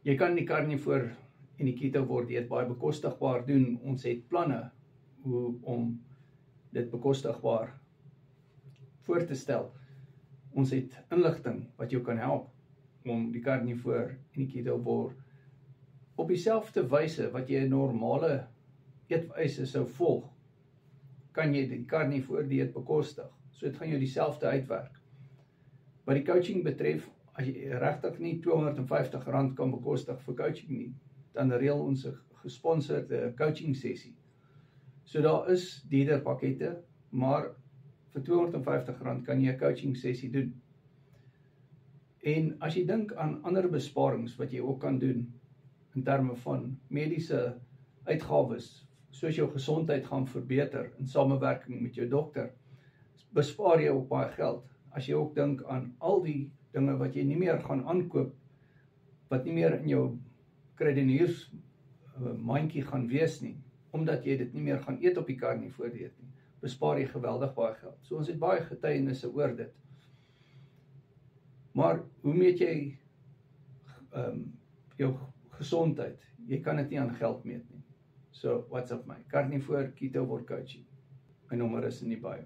Jy kan die carnivore en die keto dieet baie bekostigbaar doen. Ons het planne hoe om dit bekostigbaar voor te stel. Ons het inligting wat jou kan help om die carnivore en die keto op dieselfde wyse wat jy 'n normale eetwyse sou volg, kan jy die carnivore dieet bekostig. So dit gaan jou dieselfde uitwerk. Wat die coaching betref, as jy regtig nie R250 kan bekostig vir coaching nie, dan reël ons 'n gesponsorde coaching sessie. So daar is dierder pakkette, maar vir R250 kan jy 'n coaching sessie doen. En as jy dink aan ander besparings wat jy ook kan doen in terme van mediese uitgawes, soos jou gesondheid gaan verbeter in samewerking met jou dokter, bespaar jy ook baie geld. As jy ook dink aan al die dinge wat jy nie meer gaan aankoop, wat nie meer in jou kruideniers mandjie gaan wees nie, omdat jy dit nie meer gaan eet op die carnivore dieet nie, bespaar jy geweldig baie geld. So ons het baie getuienisse oor dit. Maar hoe meet jy jou gesondheid? Jy kan dit nie aan geld meet nie. So, WhatsApp my, Carnivore Keto Coaching. My nommer is in die bio.